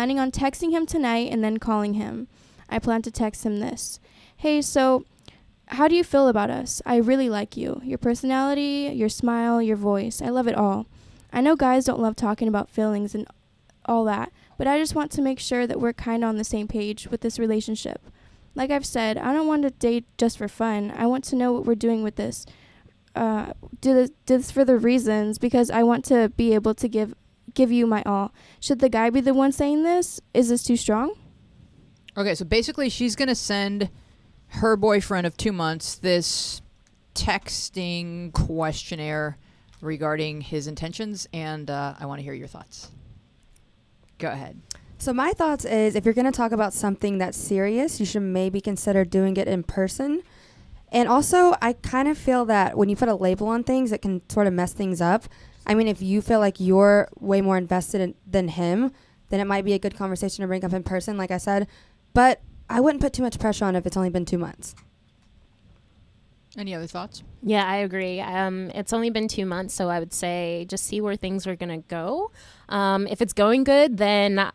planning on texting him tonight and then calling him. I plan to text him this. Hey, so how do you feel about us? I really like you. Your personality, your smile, your voice. I love it all. I know guys don't love talking about feelings and all that, but I just want to make sure that we're kind of on the same page with this relationship. Like I've said, I don't want to date just for fun. I want to know what we're doing with this. Do this for the reasons because I want to be able to give you my all. Should the guy be the one saying this? Is this too strong? Okay, so basically she's going to send her boyfriend of 2 months this texting questionnaire regarding his intentions, and I want to hear your thoughts. Go ahead. So my thoughts is if you're going to talk about something that's serious, you should maybe consider doing it in person. And also, I kind of feel that when you put a label on things, it can sort of mess things up. I mean, if you feel like you're way more invested than him, then it might be a good conversation to bring up in person, like I said. But I wouldn't put too much pressure on if it's only been 2 months. Any other thoughts? Yeah, I agree. It's only been 2 months, so I would say just see where things are going to go. If it's going good, then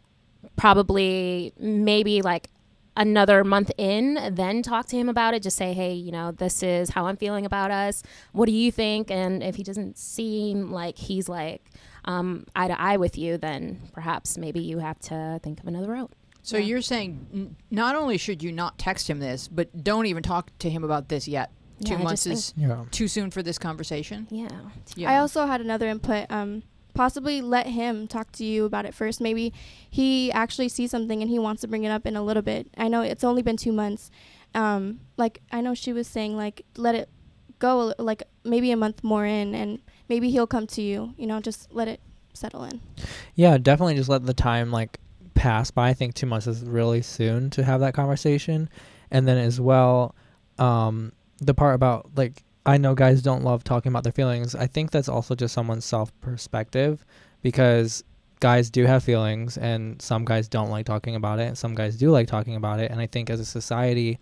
probably maybe like another month in, then talk to him about it. Just say, hey, you know, this is how I'm feeling about us. What do you think? And if he doesn't seem like he's like eye to eye with you, then perhaps maybe you have to think of another route. So you're saying not only should you not text him this, but don't even talk to him about this yet. Yeah, 2 months is too soon for this conversation. Yeah. I also had another input. Possibly let him talk to you about it first. Maybe he actually sees something and he wants to bring it up in a little bit. I know it's only been 2 months. Like I know she was saying, like, let it go, like maybe a month more in, and maybe he'll come to you. You know, just let it settle in. Yeah, definitely just let the time like pass by. I think 2 months is really soon to have that conversation. And then as well, the part about like, I know guys don't love talking about their feelings. I think that's also just someone's self-perspective, because guys do have feelings and some guys don't like talking about it and some guys do like talking about it. And I think as a society,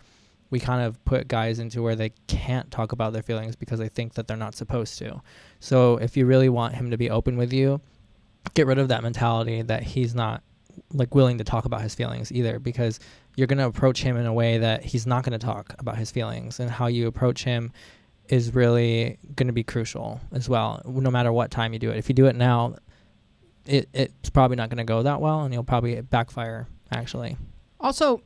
we kind of put guys into where they can't talk about their feelings because they think that they're not supposed to. So if you really want him to be open with you, get rid of that mentality that he's not like willing to talk about his feelings either, because you're going to approach him in a way that he's not going to talk about his feelings, and how you approach him is really going to be crucial as well, no matter what time you do it. If you do it now, it's probably not going to go that well, and you'll probably backfire, actually. Also,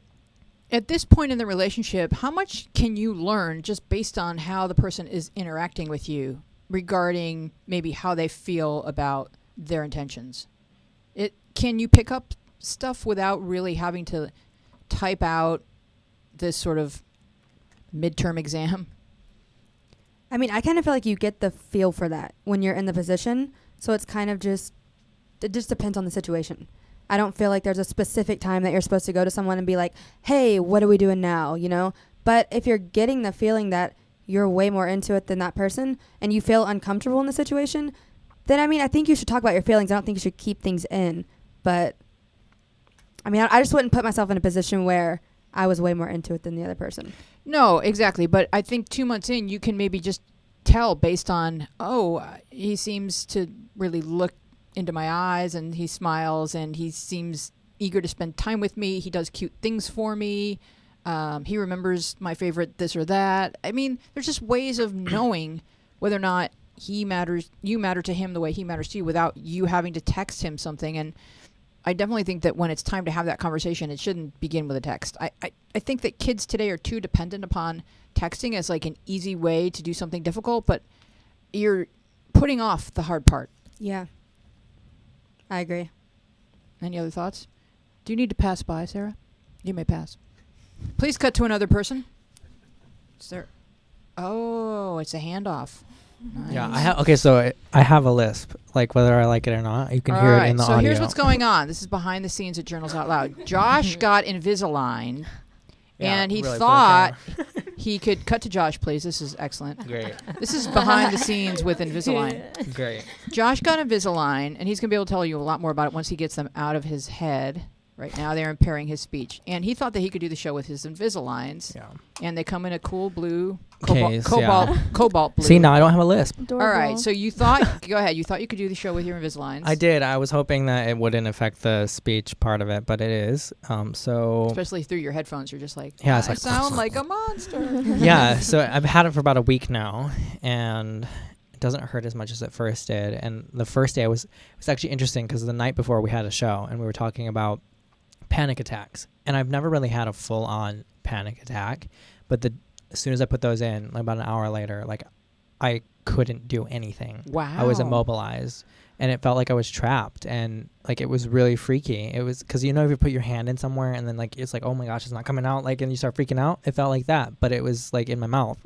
at this point in the relationship, how much can you learn just based on how the person is interacting with you regarding maybe how they feel about their intentions? Can you pick up stuff without really having to type out this sort of midterm exam? I mean, I kind of feel like you get the feel for that when you're in the position. So it's kind of it just depends on the situation. I don't feel like there's a specific time that you're supposed to go to someone and be like, hey, what are we doing now? You know? But if you're getting the feeling that you're way more into it than that person and you feel uncomfortable in the situation, then, I mean, I think you should talk about your feelings. I don't think you should keep things in. But, I mean, I just wouldn't put myself in a position where I was way more into it than the other person. No, exactly. But I think 2 months in, you can maybe just tell based on, he seems to really look into my eyes and he smiles and he seems eager to spend time with me. He does cute things for me. He remembers my favorite this or that. I mean, there's just ways of knowing whether or not you matter to him the way he matters to you without you having to text him something. And I definitely think that when it's time to have that conversation, it shouldn't begin with a text. I think that kids today are too dependent upon texting as like an easy way to do something difficult, but you're putting off the hard part. Yeah, I agree. Any other thoughts? Do you need to pass by, Sarah? You may pass. Please cut to another person. Sir. Oh, it's a handoff. Nice. Yeah, so I have a lisp, like whether I like it or not. You can hear it in the audio. So here's what's going on. This is behind the scenes at Journals Out Loud. Josh got Invisalign, and he really thought he could cut to Josh, please. This is excellent. Great. This is behind the scenes with Invisalign. Great. Josh got Invisalign, and he's going to be able to tell you a lot more about it once he gets them out of his head. Right now, they're impairing his speech. And he thought that he could do the show with his Invisaligns. Yeah. And they come in a cool blue, Case, cobalt blue. See, now I don't have a lisp. Adorable. All right, so you thought, go ahead, you thought you could do the show with your Invisaligns. I did. I was hoping that it wouldn't affect the speech part of it, but it is. So Especially through your headphones, you're just like, Yeah, it's I like sound like a monster. yeah, so I've had it for about a week now, and it doesn't hurt as much as it first did. And the first day it was actually interesting because the night before we had a show and we were talking about panic attacks, and I've never really had a full-on panic attack, but as soon as I put those in, like about an hour later, like I couldn't do anything. Wow. I was immobilized, and it felt like I was trapped, and like it was really freaky. It was because if you put your hand in somewhere and then like it's like, oh my gosh, it's not coming out, like, and you start freaking out. It felt like that, but it was like in my mouth,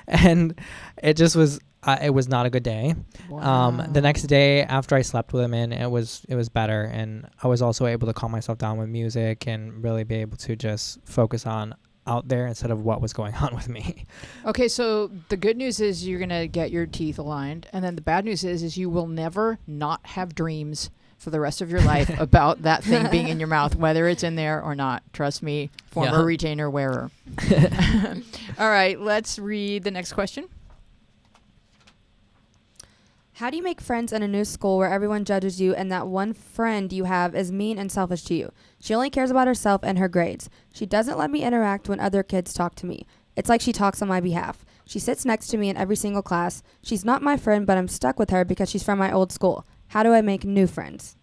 and it just was. It was not a good day. Wow. The next day after I slept with him in, it was better, and I was also able to calm myself down with music and really be able to just focus on out there instead of what was going on with me. Okay, so the good news is you're going to get your teeth aligned, and then the bad news is you will never not have dreams for the rest of your life about that thing being in your mouth, whether it's in there or not. Trust me, former retainer wearer. All right, let's read the next question. How do you make friends in a new school where everyone judges you and that one friend you have is mean and selfish to you? She only cares about herself and her grades. She doesn't let me interact when other kids talk to me. It's like she talks on my behalf. She sits next to me in every single class. She's not my friend, but I'm stuck with her because she's from my old school. How do I make new friends?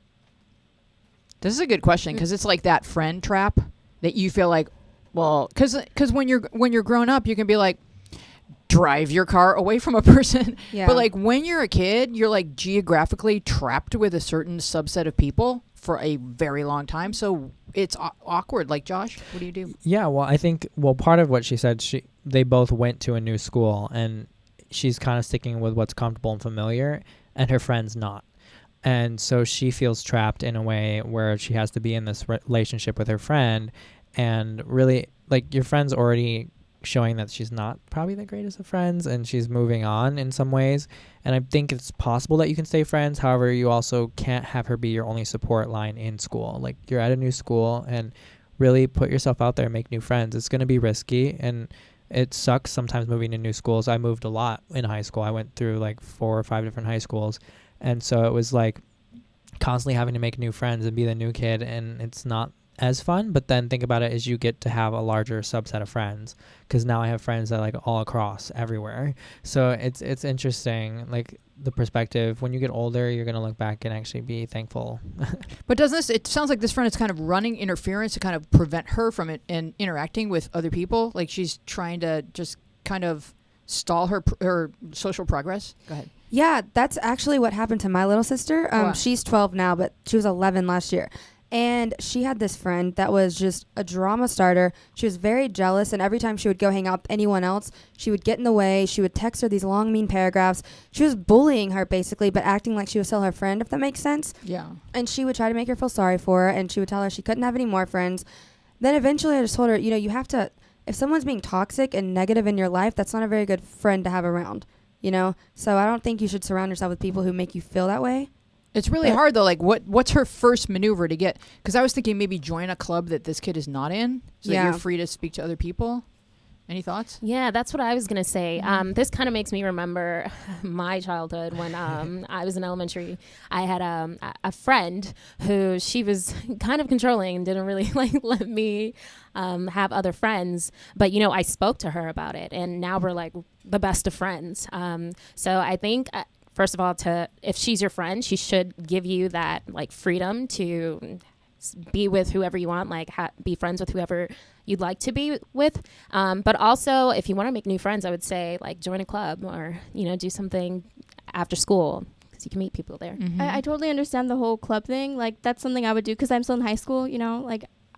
This is a good question because it's like that friend trap that you feel like, well, because when you're grown up, you can be like, drive your car away from a person. Yeah. But like when you're a kid, you're like geographically trapped with a certain subset of people for a very long time. So it's awkward. Like, Josh, what do you do? Yeah, well, I think part of what she said, they both went to a new school, and she's kind of sticking with what's comfortable and familiar, and her friend's not. And so she feels trapped in a way where she has to be in this relationship with her friend, and really, like, your friend's already showing that she's not probably the greatest of friends, and she's moving on in some ways. And I think it's possible that you can stay friends. However, you also can't have her be your only support line in school. Like, you're at a new school, and really put yourself out there and make new friends. It's going to be risky, and it sucks sometimes moving to new schools. I moved a lot in high school. I went through like 4 or 5 different high schools, and so it was like constantly having to make new friends and be the new kid, and it's not as fun. But then think about it as you get to have a larger subset of friends, because now I have friends that like all across everywhere. So it's interesting, like the perspective. When you get older, you're going to look back and actually be thankful. But it sounds like this friend is kind of running interference to kind of prevent her from it and interacting with other people. Like she's trying to just kind of stall her social progress. Go ahead. Yeah, that's actually what happened to my little sister. Wow. She's 12 now, but she was 11 last year. And she had this friend that was just a drama starter. She was very jealous, and every time she would go hang out with anyone else, she would get in the way. She would text her these long, mean paragraphs. She was bullying her, basically, but acting like she was still her friend, if that makes sense. Yeah. And she would try to make her feel sorry for her, and she would tell her she couldn't have any more friends. Then eventually I just told her, you have to, if someone's being toxic and negative in your life, that's not a very good friend to have around, So I don't think you should surround yourself with people who make you feel that way. It's really hard though. Like, what's her first maneuver to get? Because I was thinking maybe join a club that this kid is not in, so that you're free to speak to other people. Any thoughts? Yeah, that's what I was gonna say. This kind of makes me remember my childhood when I was in elementary. I had a friend who she was kind of controlling and didn't really let me have other friends. But I spoke to her about it, and now we're like the best of friends. So I think. First of all, if she's your friend, she should give you that freedom to be with whoever you want, be friends with whoever you'd like to be with. But also, if you want to make new friends, I would say join a club or do something after school, because you can meet people there. Mm-hmm. I totally understand the whole club thing. That's something I would do because I'm still in high school.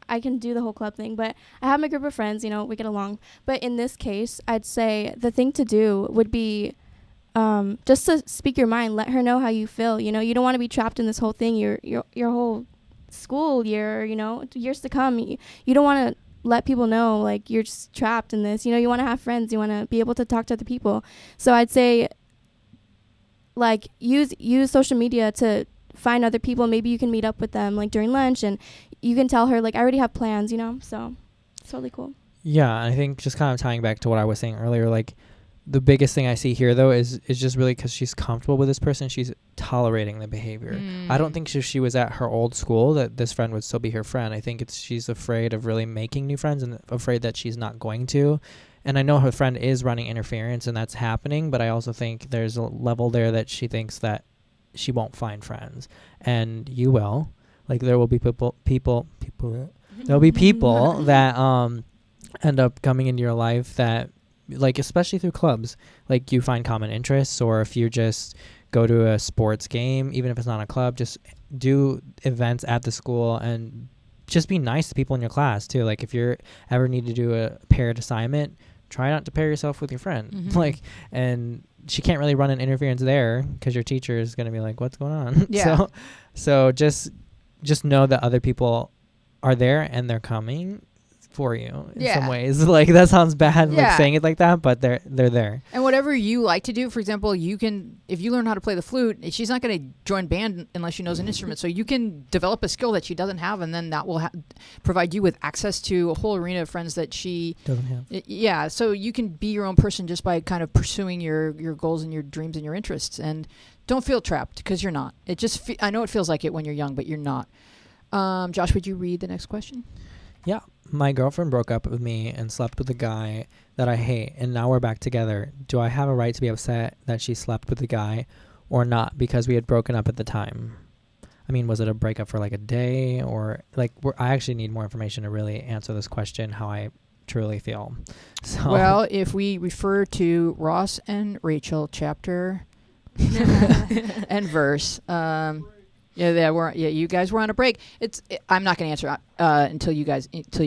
I can do the whole club thing, but I have my group of friends. We get along. But in this case, I'd say the thing to do would be. Just to speak your mind, let her know how you feel. You don't want to be trapped in this whole thing. Your whole school year, years to come. You don't want to let people know you're just trapped in this. You want to have friends. You want to be able to talk to other people. So I'd say use social media to find other people. Maybe you can meet up with them during lunch, and you can tell her, like, I already have plans, you know? So it's totally cool. Yeah, and I think just kind of tying back to what I was saying earlier, like the biggest thing I see here though is just really because she's comfortable with this person, she's tolerating the behavior. I don't think if she was at her old school that this friend would still be her friend. I think she's afraid of really making new friends and afraid that she's not going to. And I know her friend is running interference and that's happening, but I also think there's a level there that she thinks that she won't find friends, and you will. Like there will be people. There'll be people that end up coming into your life that, like, especially through clubs, like you find common interests, or if you just go to a sports game, even if it's not a club, just do events at the school and just be nice to people in your class too. Like if you ever need to do a paired assignment, try not to pair yourself with your friend. Like, and she can't really run an interference there because your teacher is going to be like, what's going on? Yeah. So just know that other people are there and they're coming for you in some ways. Like that sounds bad, like saying it like that, but they're there. And whatever you like to do, for example, you can, if you learn how to play the flute, she's not going to join band unless she knows an instrument. So you can develop a skill that she doesn't have, and then that will provide you with access to a whole arena of friends that she Doesn't have. Yeah, so you can be your own person just by kind of pursuing your goals and your dreams and your interests, and don't feel trapped because you're not. It just I know it feels like it when you're young, but you're not. Josh, would you read the next question? Yeah. My girlfriend broke up with me and slept with a guy that I hate, and now we're back together. Do I have a right to be upset that she slept with the guy or not because we had broken up at the time? I mean, was it a breakup for like a day, or like I actually need more information to really answer this question, how I truly feel. So Well, if we refer to Ross and Rachel chapter and verse, you guys were on a break. I'm not going to answer until you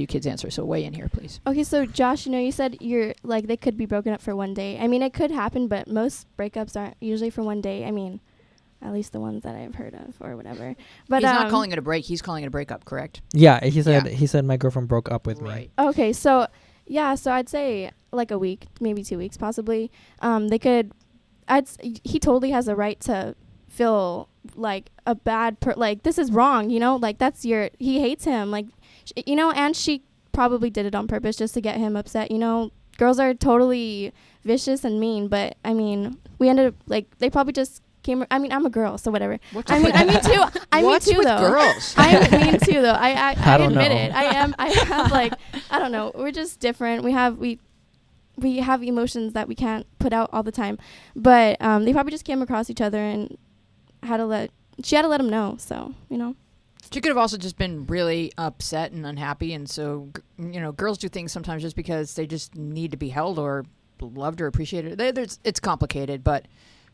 kids answer. So weigh in here, please. Okay, so Josh, you said you're like they could be broken up for one day. I mean, it could happen, but most breakups aren't usually for one day. I mean, at least the ones that I've heard of or whatever. But he's not calling it a break. He's calling it a breakup, correct? Yeah, he said my girlfriend broke up with me. Okay, so I'd say like a week, maybe 2 weeks, possibly. They could. He totally has a right to feel like a bad like this is wrong, like he hates him, like and she probably did it on purpose just to get him upset. Girls are totally vicious and mean, but I mean we ended up like they probably just came. I mean, I'm a girl, so whatever. I mean too. What's with though. Girls? I mean too though. I admit know. it. I have like I don't know. We're just different. We have emotions that we can't put out all the time, but they probably just came across each other and she had to let him know. So She could have also just been really upset and unhappy, and so girls do things sometimes just because they just need to be held or loved or appreciated. It's complicated, but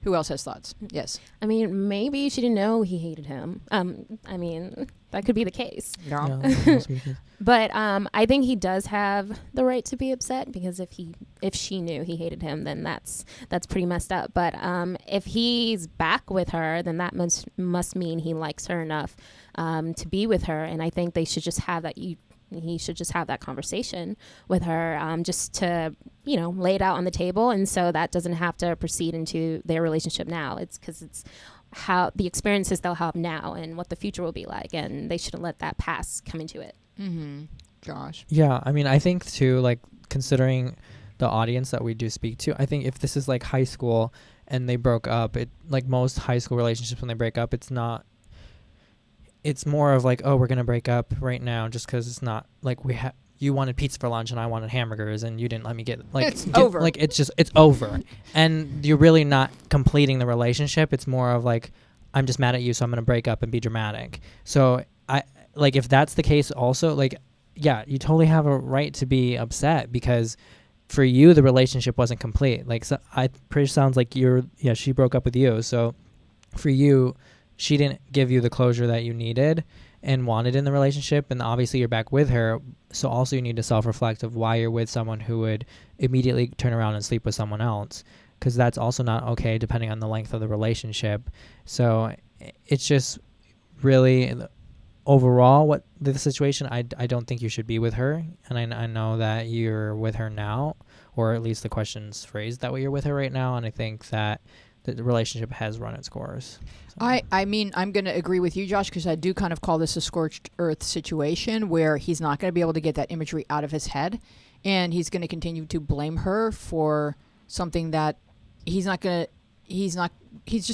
who else has thoughts? Yes. I mean, maybe she didn't know he hated him. I mean, that could be the case. Yeah. But I think he does have the right to be upset, because if she knew he hated him, then that's pretty messed up. But if he's back with her, then that must mean he likes her enough to be with her. And I think they should just have that. He should just have that conversation with her, just to lay it out on the table, and so that doesn't have to proceed into their relationship now. It's because it's how the experiences they'll have now and what the future will be like, and they shouldn't let that past come into it. Josh. Yeah, I mean, I think too, like, considering the audience that we do speak to, I think if this is like high school and they broke up, it like most high school relationships when they break up, it's more of like, oh, we're gonna break up right now just because it's not like you wanted pizza for lunch and I wanted hamburgers and you didn't let me get over. Like it's over, and you're really not completing the relationship. It's more of like, I'm just mad at you, so I'm gonna break up and be dramatic. So I like, if that's the case, also, like, yeah, you totally have a right to be upset, because for you the relationship wasn't complete. Like, so pretty sounds like she broke up with you, so for you, she didn't give you the closure that you needed and wanted in the relationship, and obviously you're back with her, so also you need to self-reflect of why you're with someone who would immediately turn around and sleep with someone else, because that's also not okay depending on the length of the relationship. So it's just really overall what the situation, I don't think you should be with her, and I know that you're with her now, or at least the question's phrased that way, you're with her right now, and I think that the relationship has run its course. So. I mean, I'm going to agree with you, Josh, because I do kind of call this a scorched earth situation where he's not going to be able to get that imagery out of his head, and he's going to continue to blame her for something that he's just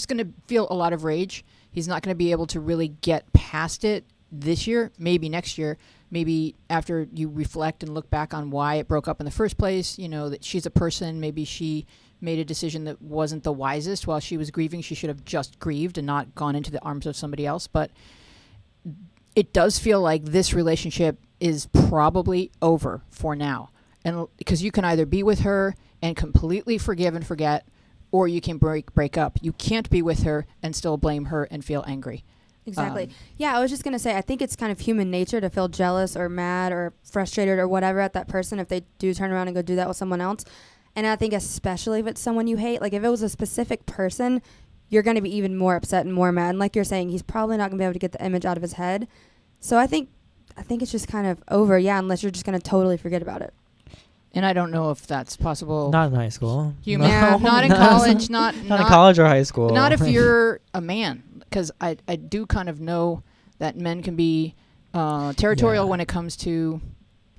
going to feel a lot of rage. He's not going to be able to really get past it this year, maybe next year, maybe after you reflect and look back on why it broke up in the first place, that she's a person, maybe she made a decision that wasn't the wisest while she was grieving. She should have just grieved and not gone into the arms of somebody else. But it does feel like this relationship is probably over for now. And because you can either be with her and completely forgive and forget, or you can break up. You can't be with her and still blame her and feel angry. Exactly. Yeah, I was just going to say, I think it's kind of human nature to feel jealous or mad or frustrated or whatever at that person if they do turn around and go do that with someone else. And I think especially if it's someone you hate, like if it was a specific person, you're going to be even more upset and more mad. And like you're saying, he's probably not going to be able to get the image out of his head. So I think it's just kind of over, unless you're just going to totally forget about it. And I don't know if that's possible. Not in high school. Not in college. Not in college or high school. Not if you're a man, because I do kind of know that men can be territorial when it comes to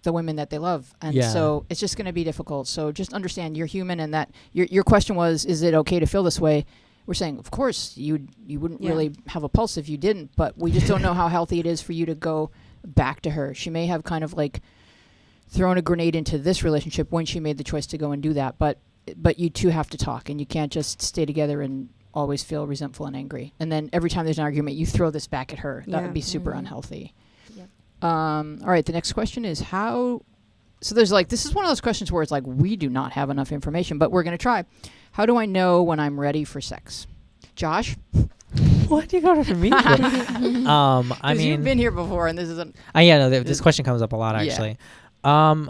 the women that they love, and so it's just going to be difficult. So just understand you're human, and that your question was, is it okay to feel this way? We're saying, of course, you wouldn't really have a pulse if you didn't, but we just don't know how healthy it is for you to go back to her. She may have kind of like thrown a grenade into this relationship when she made the choice to go and do that, but you two have to talk, and you can't just stay together and always feel resentful and angry. And then every time there's an argument, you throw this back at her. That would be super unhealthy. All right, the next question is how... So there's this is one of those questions where it's like, we do not have enough information, but we're going to try. How do I know when I'm ready for sex? Josh? What do you got for me? I mean... You've been here before, and this isn't... this question comes up a lot, actually. Yeah.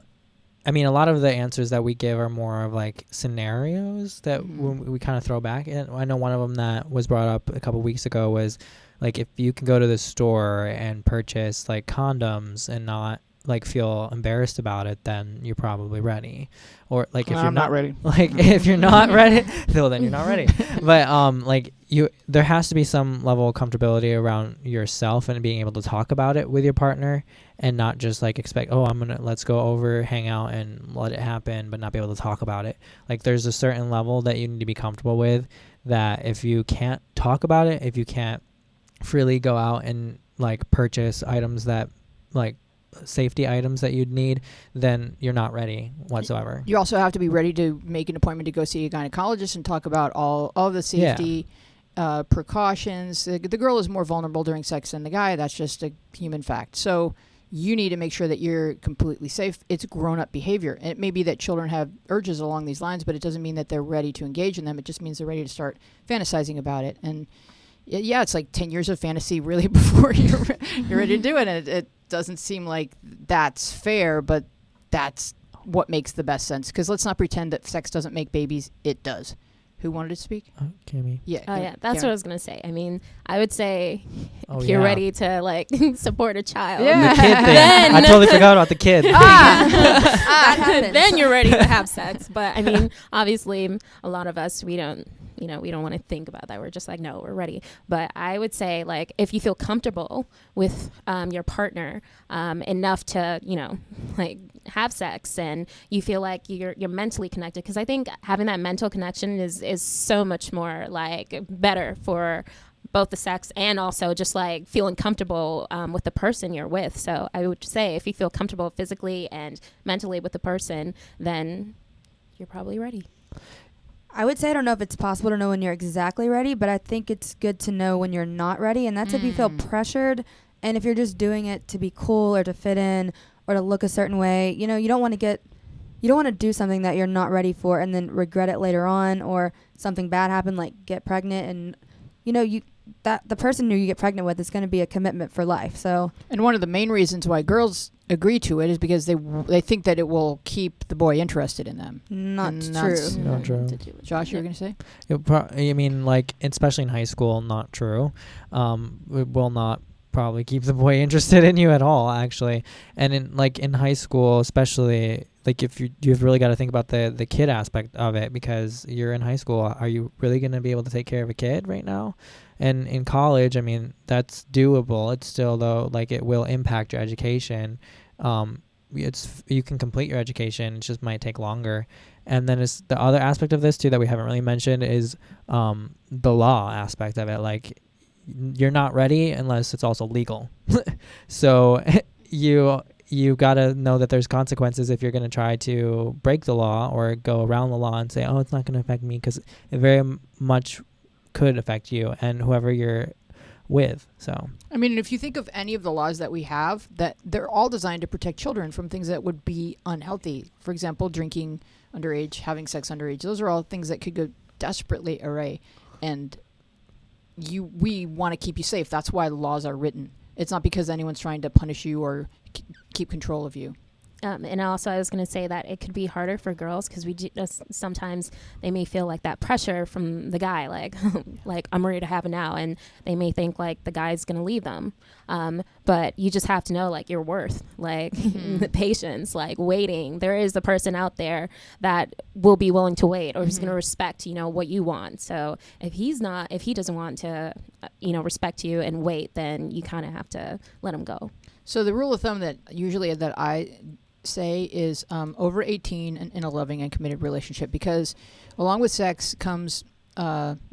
I mean, a lot of the answers that we give are more of scenarios that we kind of throw back. And I know one of them that was brought up a couple weeks ago was... if you can go to the store and purchase condoms and not feel embarrassed about it, then you're probably ready. Or if you're not ready, if you're not ready, well, then you're not ready. But there has to be some level of comfortability around yourself and being able to talk about it with your partner, and not just expect, let's go over, hang out, and let it happen, but not be able to talk about it. There's a certain level that you need to be comfortable with. That if you can't talk about it, if you can't freely go out and purchase items that safety items that you'd need, then you're not ready whatsoever. You also have to be ready to make an appointment to go see a gynecologist and talk about all the safety precautions. The girl is more vulnerable during sex than the guy. That's just a human fact. So you need to make sure that you're completely safe. It's grown-up behavior. And it may be that children have urges along these lines, but it doesn't mean that they're ready to engage in them. It just means they're ready to start fantasizing about it. And yeah, it's 10 years of fantasy really before you're ready to do it. And it doesn't seem like that's fair, but that's what makes the best sense. Because let's not pretend that sex doesn't make babies. It does. Who wanted to speak? Kimmy. Yeah. Oh, yeah. That's what I was going to say. I mean, I would say if you're ready to support a child. Yeah. The kid thing. I totally forgot about the kid. Then you're ready to have sex. But I mean, obviously, a lot of us, we don't want to think about that. We're just no, we're ready. But I would say if you feel comfortable with your partner enough to, have sex, and you feel like you're mentally connected, because I think having that mental connection is so much more better for both the sex and also just feeling comfortable with the person you're with. So I would say if you feel comfortable physically and mentally with the person, then you're probably ready. I would say I don't know if it's possible to know when you're exactly ready, but I think it's good to know when you're not ready, and that's if you feel pressured, and if you're just doing it to be cool or to fit in or to look a certain way. You don't want to do something that you're not ready for and then regret it later on, or something bad happen, get pregnant, and the person who you get pregnant with is going to be a commitment for life. So, and one of the main reasons why girls agree to it is because they think that it will keep the boy interested in them. Not true. Not true. Josh, you were going to say? I mean, especially in high school, not true. It will not probably keep the boy interested in you at all, actually. And in high school, especially, like if you've really got to think about the kid aspect of it, because you're in high school. Are you really going to be able to take care of a kid right now? And in college, I mean, that's doable. It's still, though, like, it will impact your education. You can complete your education. It just might take longer. And then it's the other aspect of this too that we haven't really mentioned is the law aspect of it. Like, you're not ready unless it's also legal. So you got to know that there's consequences if you're going to try to break the law or go around the law and say, oh, it's not going to affect me, because it very much could affect you and whoever you're with. So I mean, if you think of any of the laws that we have, that they're all designed to protect children from things that would be unhealthy. For example, drinking underage, having sex underage. Those are all things that could go desperately awry, and we want to keep you safe. That's why laws are written. It's not because anyone's trying to punish you or keep control of you. And also, I was going to say that it could be harder for girls because sometimes they may feel like that pressure from the guy, like, like, I'm ready to have it now. And they may think like the guy's going to leave them. But you just have to know, like, your worth, like, the patience, like, waiting. There is a person out there that will be willing to wait, or who's going to respect, what you want. So if he doesn't want to, respect you and wait, then you kind of have to let him go. So the rule of thumb that I say is over 18 and in a loving and committed relationship, because along with sex comes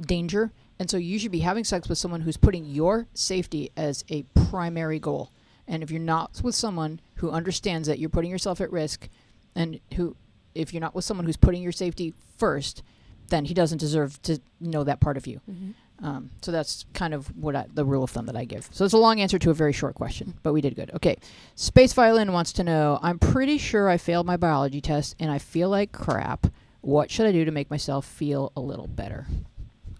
danger, and so you should be having sex with someone who's putting your safety as a primary goal. And if you're not with someone who understands that you're putting yourself at risk, and if you're not with someone who's putting your safety first, then he doesn't deserve to know that part of you. So that's kind of the rule of thumb that I give. So it's a long answer to a very short question, but we did good. Okay. Space Violin wants to know, I'm pretty sure I failed my biology test and I feel like crap. What should I do to make myself feel a little better?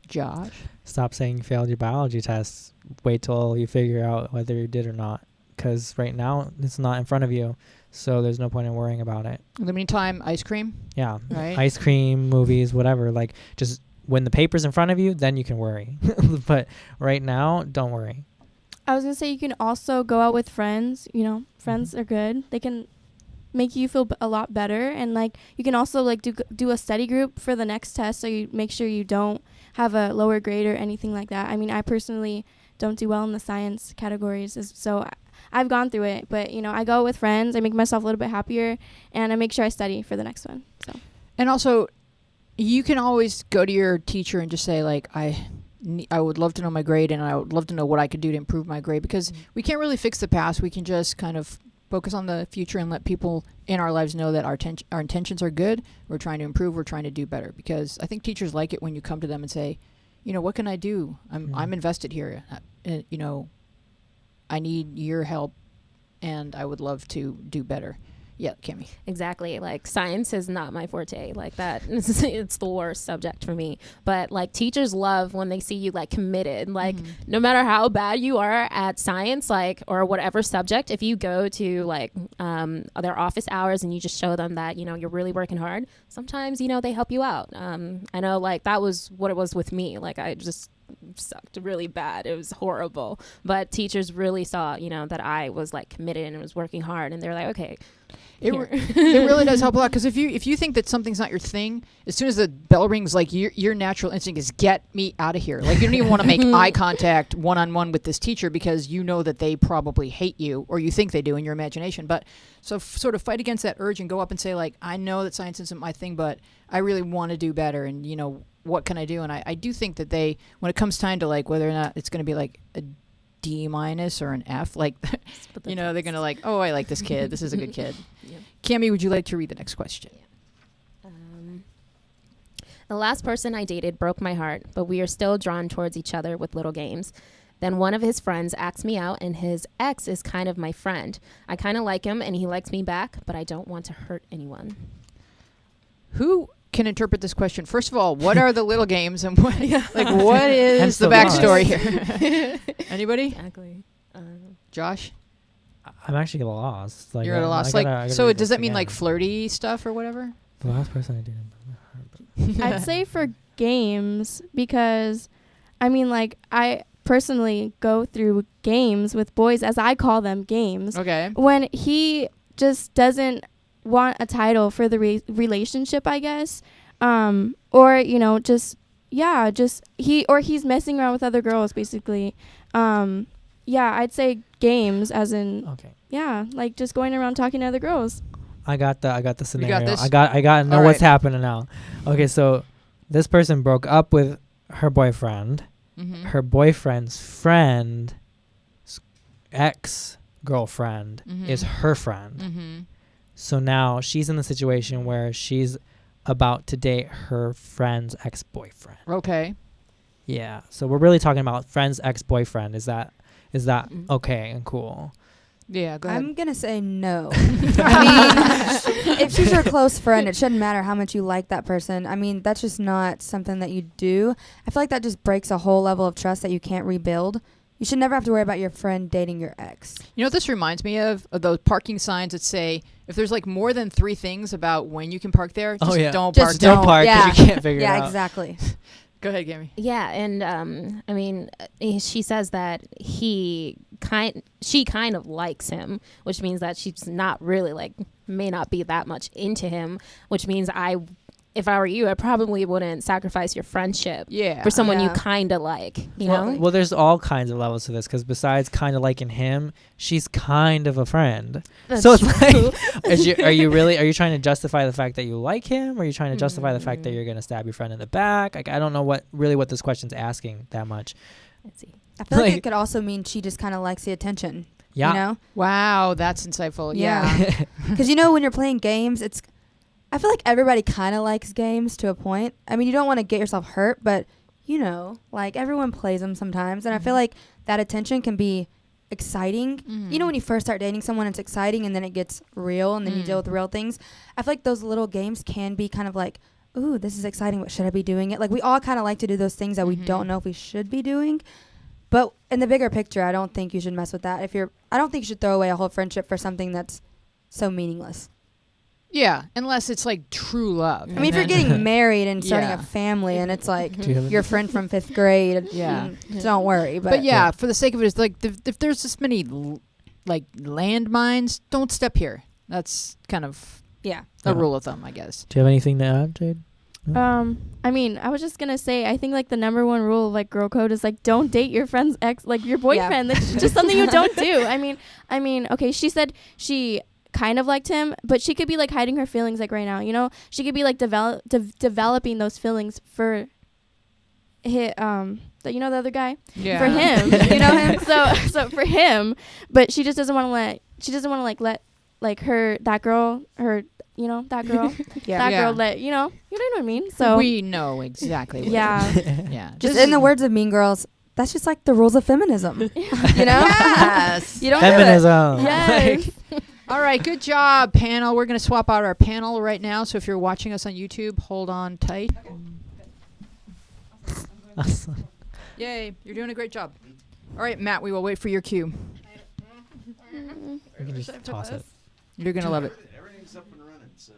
Josh? Stop saying you failed your biology tests. Wait till you figure out whether you did or not, because right now it's not in front of you, so there's no point in worrying about it. In the meantime, ice cream? Yeah. Right? Ice cream, movies, whatever. Like, just when the paper's in front of you, then you can worry. But right now, don't worry. I was going to say, you can also go out with friends. Friends are good. They can make you feel a lot better. And, like, you can also, like, do a study group for the next test, so you make sure you don't have a lower grade or anything like that. I mean, I personally don't do well in the science categories, so I've gone through it. But, I go with friends. I make myself a little bit happier, and I make sure I study for the next one. So. And also, you can always go to your teacher and just say, like, I would love to know my grade, and I would love to know what I could do to improve my grade, because we can't really fix the past. We can just kind of focus on the future and let people in our lives know that our intentions are good. We're trying to improve. We're trying to do better, because I think teachers like it when you come to them and say, what can I do? I'm invested here. I need your help, and I would love to do better. Yeah, Cammie. Exactly. Like, science is not my forte. Like, that it's the worst subject for me. But, like, teachers love when they see you, like, committed. Like, no matter how bad you are at science, like, or whatever subject, if you go to, like, their office hours and you just show them that, you're really working hard, sometimes, they help you out. I know, like, that was what it was with me. Like, I just sucked really bad. It was horrible. But teachers really saw, that I was, like, committed and was working hard. And they're like, okay. It really does help a lot, because if you think that something's not your thing, as soon as the bell rings, like, your natural instinct is get me out of here. Like, you don't even want to make eye contact one-on-one with this teacher, because you know that they probably hate you, or you think they do in your imagination. But so sort of fight against that urge and go up and say, like, I know that science isn't my thing, but I really want to do better, and what can I do? And I do think that when it comes time to, like, whether or not it's going to be like a D- or an F, like, they're going to, like, oh, I like this kid. This is a good kid. Yep. Cammie, would you like to read the next question? Yeah. The last person I dated broke my heart, but we are still drawn towards each other with little games. Then one of his friends asked me out, and his ex is kind of my friend. I kind of like him, and he likes me back, but I don't want to hurt anyone. Who can interpret this question? First of all, what are the little games, and what is the backstory here? Anybody? Exactly. Josh? I'm actually lost. Like, You're at a loss. I gotta so read does this that mean again. like flirty stuff or whatever? The last person I dated. I'd say for games, because, I mean, like, I personally go through games with boys, as I call them, games. Okay. When he just doesn't want a title for the relationship, I guess. Or, you know, he's messing around with other girls, basically. Yeah, I'd say games, as in, Okay. yeah, like just going around talking to other girls. I got the scenario. got this? I got to know All what's right. happening now. Okay, so this person broke up with her boyfriend. Mm-hmm. Her boyfriend's friend, ex-girlfriend, is her friend. Mm-hmm. So now she's in the situation where she's about to date her friend's ex-boyfriend. Okay. Yeah. So we're really talking about friend's ex-boyfriend. Is that okay and cool? Yeah, go ahead. I'm going to say no. I mean, if she's your close friend, it shouldn't matter how much you like that person. I mean, that's just not something that you do. I feel like that just breaks a whole level of trust that you can't rebuild. You should never have to worry about your friend dating your ex. You know what this reminds me of those parking signs that say, if there's like more than 3 things about when you can park there, just don't park Just there. Don't park because you can't figure it out. Yeah, exactly. Go ahead, Gammy. Yeah, and I mean, she says that she kind of likes him, which means that she's not really may not be that much into him, which means if I were you, I probably wouldn't sacrifice your friendship for someone you kind of like, you know? Well, there's all kinds of levels to this because besides kind of liking him, she's kind of a friend. That's so it's true. like, are you trying to justify the fact that you like him, or are you trying to justify the fact that you're gonna stab your friend in the back? Like, I don't know what this question's asking that much. Let's see. I feel like it could also mean she just kind of likes the attention. Yeah. You know? Wow, that's insightful. Yeah. Because, you know, when you're playing games, I feel like everybody kind of likes games to a point. I mean, you don't want to get yourself hurt, but, you know, like everyone plays them sometimes. And I feel like that attention can be exciting. You know, when you first start dating someone, it's exciting and then it gets real and then you deal with real things. I feel like those little games can be kind of like, ooh, this is exciting, but should I be doing it? Like, we all kind of like to do those things that we don't know if we should be doing. But in the bigger picture, I don't think you should mess with that. I don't think you should throw away a whole friendship for something that's so meaningless. Yeah, unless it's like true love. I mean, if you're getting married and starting Yeah. a family and it's like Do you have your friend from 5th grade, Yeah. don't worry. But yeah, for the sake of it, it's like if there's this many landmines, don't step here. That's kind of yeah. a rule of thumb, I guess. Do you have anything to add, Jade? I mean, I was just gonna say, I think like the number one rule of like girl code is like don't date your friend's ex, like your boyfriend. That's just something you don't do. I mean, okay, she said she kind of liked him, but she could be like hiding her feelings like right now, you know? She could be like developing those feelings for the other guy? Yeah. For him, you know him? So for him, but she just doesn't want to let that girl let, you know what I mean? So we know exactly what yeah. Yeah. Just in the words of Mean Girls, that's just like the rules of feminism. You know? Yes. You don't do it. Feminism. Yes. All right, good job, panel. We're going to swap out our panel right now. So if you're watching us on YouTube, hold on tight. Awesome. Yay, you're doing a great job. All right, Matt, we will wait for your cue. We can just toss it. You're going to love it. Everything's up and running, so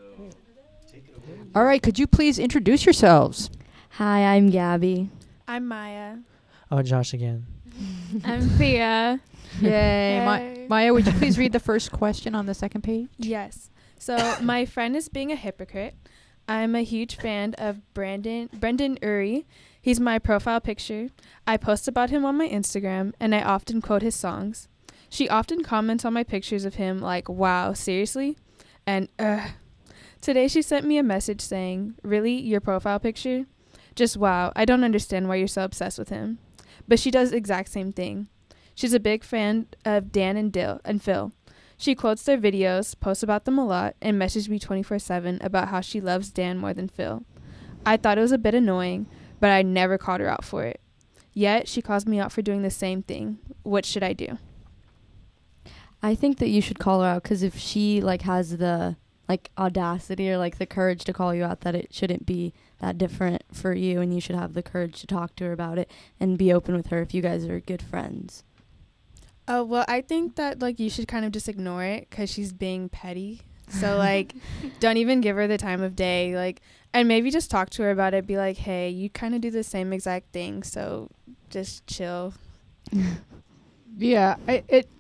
take it away. All right, could you please introduce yourselves? Hi, I'm Gabby. I'm Maya. Oh, Josh again. I'm Thea. Yay. Yay. Maya, would you please read the first question on the second page? Yes. So my friend is being a hypocrite. I'm a huge fan of Brendan Urie. He's my profile picture. I post about him on my Instagram, and I often quote his songs. She often comments on my pictures of him like, wow, seriously? And, Today she sent me a message saying, really, your profile picture? Just wow, I don't understand why you're so obsessed with him. But she does the exact same thing. She's a big fan of Dan and Phil. She quotes their videos, posts about them a lot, and messages me 24/7 about how she loves Dan more than Phil. I thought it was a bit annoying, but I never called her out for it. Yet she calls me out for doing the same thing. What should I do? I think that you should call her out because if she has the audacity or the courage to call you out, that it shouldn't be that different for you, and you should have the courage to talk to her about it and be open with her if you guys are good friends. Oh, well, I think that you should kind of just ignore it because she's being petty. So don't even give her the time of day. And maybe just talk to her about it. Be like, hey, you kind of do the same exact thing, so just chill. Yeah,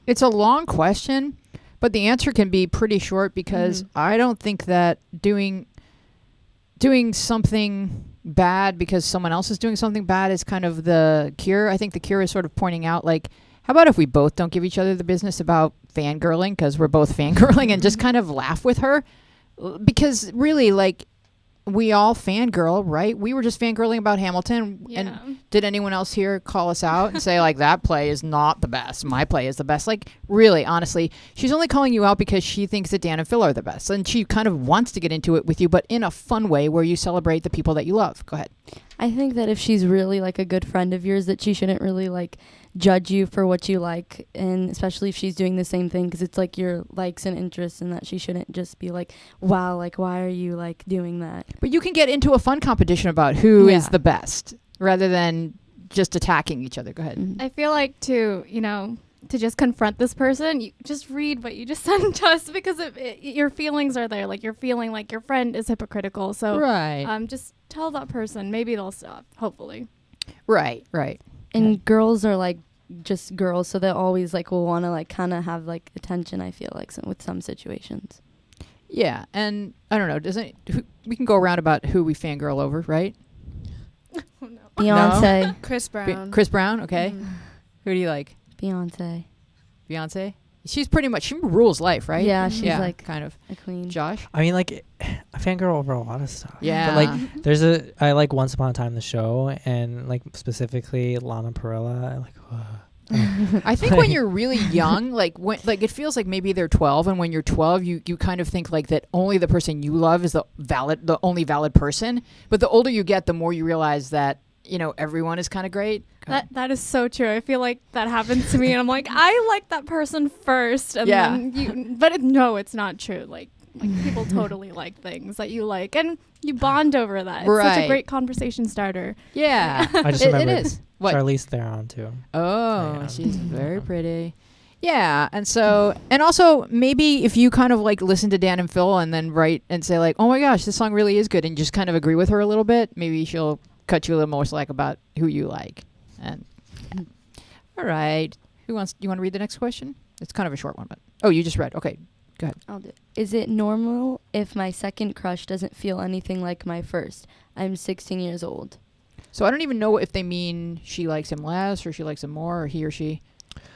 it's a long question, But the answer can be pretty short because I don't think that doing something bad because someone else is doing something bad is kind of the cure. I think the cure is sort of pointing out, like, how about if we both don't give each other the business about fangirling because we're both fangirling and just kind of laugh with her? Because really, like, we all fangirl, right? We were just fangirling about Hamilton. Yeah. And did anyone else here call us out and say, like, that play is not the best? My play is the best. Like, really, honestly, she's only calling you out because she thinks that Dan and Phil are the best. And she kind of wants to get into it with you, but in a fun way where you celebrate the people that you love. Go ahead. I think that if she's really like a good friend of yours, that she shouldn't really like judge you for what you like, and especially if she's doing the same thing, because it's like your likes and interests, and that she shouldn't just be like, wow, like, why are you like doing that? But you can get into a fun competition about who is the best rather than just attacking each other. Go ahead. I feel like to just confront this person, you just read what you just sent to us, because your feelings are there. Like, you're feeling like your friend is hypocritical. So just tell that person. Maybe they'll stop, hopefully. Right. And girls are like just girls, so they always like will want to like kind of have like attention, I feel like, with some situations. Yeah, and I don't know, we can go around about who we fangirl over, right? Oh, no. Beyonce. No? Chris Brown. Chris Brown, okay. Mm. Who do you like? Beyonce. She's pretty much, she rules life, right? Yeah, she's like kind of a queen. Josh? I mean, like, I fangirl over a lot of stuff. Yeah. But, like, I like Once Upon a Time the show, and, like, specifically Lana Parrilla. I like, I think when you're really young, like it feels like maybe they're 12, and when you're 12, you kind of think like that only the person you love is the only valid person. But the older you get, the more you realize that, everyone is kind of great. That is so true. I feel like that happens to me, and I'm like, I like that person first, and then no, it's not true. Like people totally like things that you like, and you bond over that. It's such a great conversation starter. Yeah, I just remember it is. What? Charlize Theron too. Oh, Yeah. she's very pretty. Yeah, and also maybe if you kind of like listen to Dan and Phil and then write and say like, oh my gosh, this song really is good, and just kind of agree with her a little bit, maybe she'll cut you a little more slack about who you like. And all right, you want to read the next question? It's kind of a short one, but you just read. Okay, go ahead. I'll do it. Is it normal if my second crush doesn't feel anything like my first? I'm 16 years old. So I don't even know if they mean she likes him less or she likes him more, or he or she.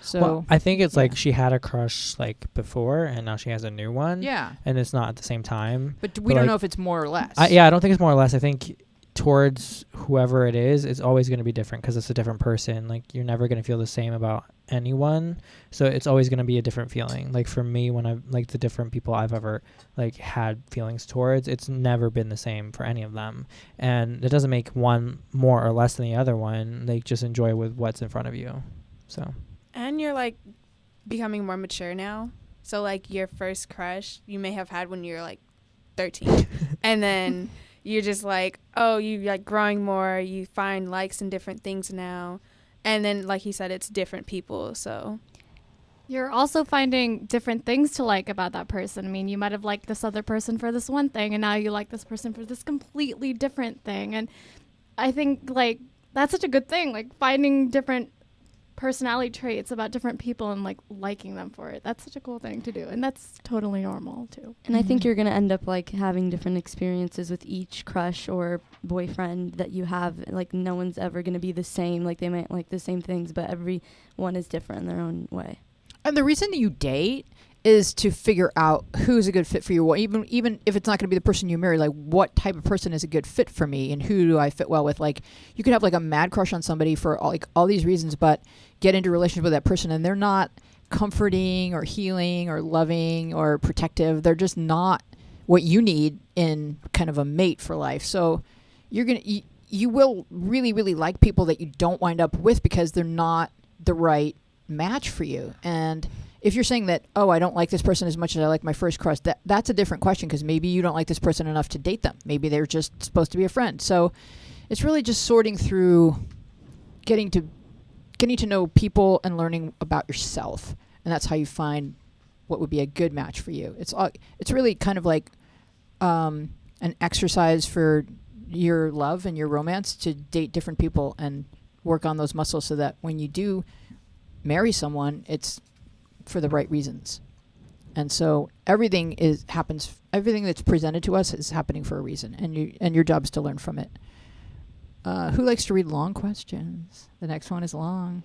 So well, I think it's like she had a crush like before, and now she has a new one. Yeah, and it's not at the same time. But we don't know if it's more or less. I don't think it's more or less. I think towards whoever it is, it's always going to be different because it's a different person. Like, you're never going to feel the same about anyone, so it's always going to be a different feeling. Like, for me, when I've like the different people I've ever like had feelings towards, it's never been the same for any of them, and it doesn't make one more or less than the other one. Like, just enjoy with what's in front of you. So, and you're like becoming more mature now, so like your first crush you may have had when you're like 13 and then you're just like, oh, you like growing more, you find likes in different things now. And then, like he said, it's different people, so. You're also finding different things to like about that person. I mean, you might have liked this other person for this one thing, and now you like this person for this completely different thing. And I think, like, that's such a good thing, like, finding different personality traits about different people and like liking them for it. That's such a cool thing to do, and that's totally normal too. And I think you're gonna end up like having different experiences with each crush or boyfriend that you have. Like, no one's ever gonna be the same. Like, they might like the same things, but everyone is different in their own way. And the reason that you date is to figure out who's a good fit for you. Well, even if it's not going to be the person you marry, like, what type of person is a good fit for me, and who do I fit well with? Like, you could have like a mad crush on somebody for all these reasons, but get into a relationship with that person and they're not comforting or healing or loving or protective. They're just not what you need in kind of a mate for life. So you will really, really like people that you don't wind up with because they're not the right match for you. And if you're saying that, oh, I don't like this person as much as I like my first crush, that's a different question, because maybe you don't like this person enough to date them. Maybe they're just supposed to be a friend. So it's really just sorting through getting to know people and learning about yourself. And that's how you find what would be a good match for you. It's really kind of like an exercise for your love and your romance to date different people and work on those muscles so that when you do marry someone, it's for the right reasons. And so everything that's presented to us is happening for a reason, and your job is to learn from it. Who likes to read long questions? The next one is long.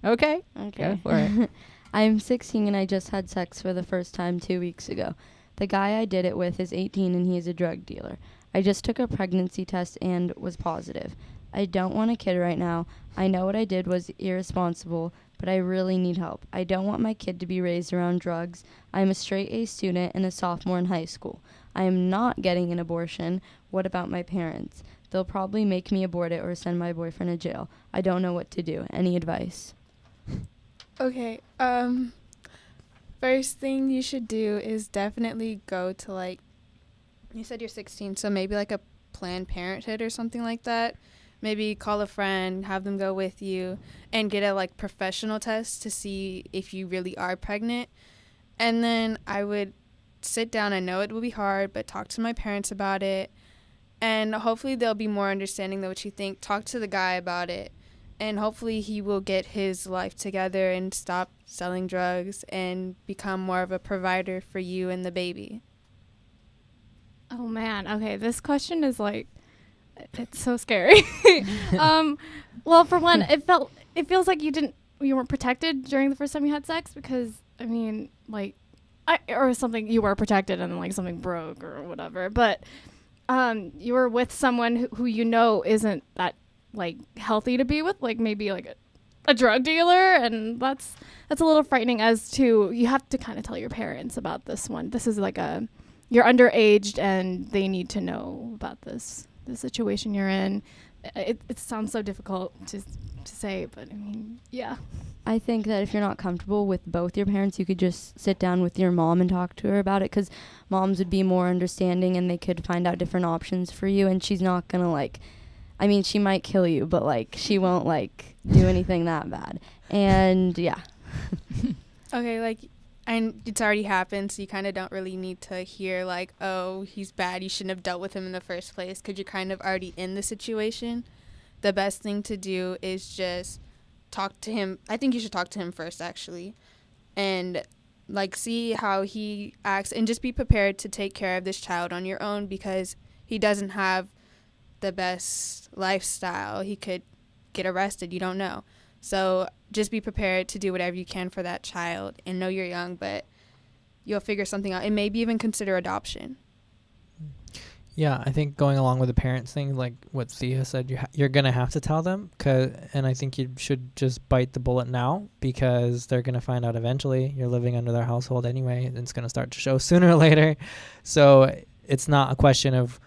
Okay. Go for it. I'm 16 and I just had sex for the first time 2 weeks ago. The guy I did it with is 18 and he is a drug dealer. I just took a pregnancy test and was positive. I don't want a kid right now. I know what I did was irresponsible, but I really need help. I don't want my kid to be raised around drugs. I'm a straight A student and a sophomore in high school. I am not getting an abortion. What about my parents? They'll probably make me abort it or send my boyfriend to jail. I don't know what to do. Any advice? Okay. First thing you should do is definitely go to, like, you said you're 16, so maybe like a Planned Parenthood or something like that. Maybe call a friend, have them go with you, and get a, like, professional test to see if you really are pregnant. And then I would sit down. I know it will be hard, but talk to my parents about it. And hopefully they'll be more understanding than what you think. Talk to the guy about it. And hopefully he will get his life together and stop selling drugs and become more of a provider for you and the baby. Oh man. Okay, this question is like, it's so scary. Well, for one, it feels like you weren't protected during the first time you had sex, because I mean, like, or something, you were protected and then like something broke or whatever. But you were with someone who you know isn't that like healthy to be with, like maybe like a drug dealer, and that's a little frightening. As to, you have to kind of tell your parents about this one. This is like you're underaged and they need to know about the situation you're in. It sounds so difficult to say, but I mean, yeah. I think that if you're not comfortable with both your parents, you could just sit down with your mom and talk to her about it, because moms would be more understanding and they could find out different options for you. And she's not going to, like, I mean, she might kill you, but, like, she won't, like, do anything that bad. And, yeah. Okay, like, and it's already happened, so you kind of don't really need to hear, like, oh, he's bad, you shouldn't have dealt with him in the first place, because you're kind of already in the situation. The best thing to do is just talk to him. I think you should talk to him first, actually, and, like, see how he acts, and just be prepared to take care of this child on your own, because he doesn't have the best lifestyle. He could get arrested. You don't know. So just be prepared to do whatever you can for that child, and know you're young, but you'll figure something out, and maybe even consider adoption. Yeah, I think going along with the parents thing, like what Thea said, you're going to have to tell them, and I think you should just bite the bullet now, because they're going to find out eventually. You're living under their household anyway, and it's going to start to show sooner or later. So it's not a question of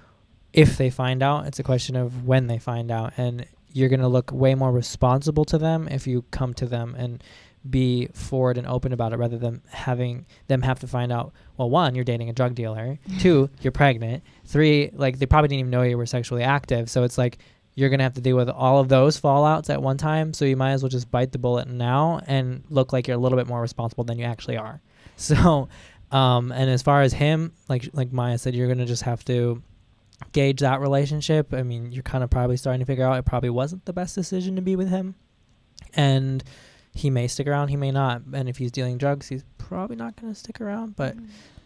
if they find out, it's a question of when they find out. And you're going to look way more responsible to them if you come to them and be forward and open about it, rather than having them have to find out, well, 1, you're dating a drug dealer, 2, you're pregnant, 3, like, they probably didn't even know you were sexually active. So it's like you're going to have to deal with all of those fallouts at one time. So you might as well just bite the bullet now and look like you're a little bit more responsible than you actually are. So and as far as him, like Maya said, you're going to just have to gauge that relationship. I mean, you're kind of probably starting to figure out it probably wasn't the best decision to be with him, and he may stick around, he may not. And if he's dealing drugs, he's probably not going to stick around, but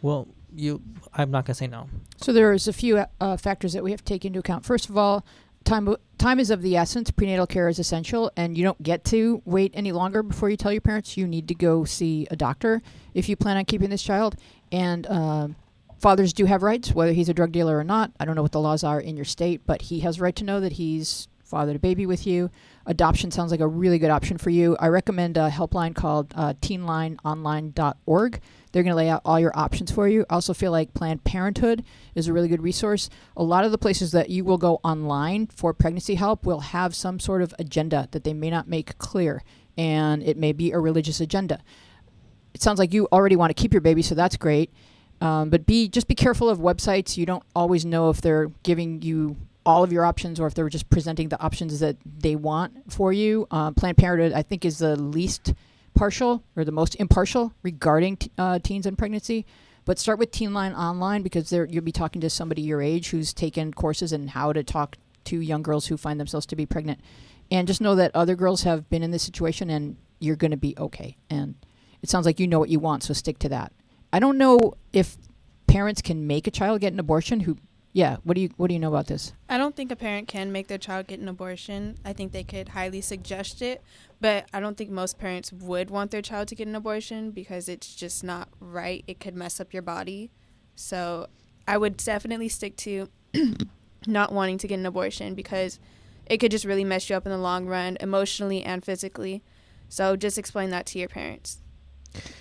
I'm not going to say no. So there's a few factors that we have to take into account. First of all, time is of the essence. Prenatal care is essential, and you don't get to wait any longer before you tell your parents. You need to go see a doctor if you plan on keeping this child. And fathers do have rights, whether he's a drug dealer or not. I don't know what the laws are in your state, but he has a right to know that he's fathered a baby with you. Adoption sounds like a really good option for you. I recommend a helpline called teenlineonline.org. They're going to lay out all your options for you. I also feel like Planned Parenthood is a really good resource. A lot of the places that you will go online for pregnancy help will have some sort of agenda that they may not make clear, and it may be a religious agenda. It sounds like you already want to keep your baby, so that's great. But just be careful of websites. You don't always know if they're giving you all of your options or if they're just presenting the options that they want for you. Planned Parenthood, I think, is the least partial or the most impartial regarding teens and pregnancy. But start with Teenline Online, because you'll be talking to somebody your age who's taken courses in how to talk to young girls who find themselves to be pregnant. And just know that other girls have been in this situation, and you're going to be okay. And it sounds like you know what you want, so stick to that. I don't know if parents can make a child get an abortion. What do you know about this? I don't think a parent can make their child get an abortion. I think they could highly suggest it, but I don't think most parents would want their child to get an abortion because it's just not right. It could mess up your body. So I would definitely stick to not wanting to get an abortion because it could just really mess you up in the long run, emotionally and physically. So just explain that to your parents.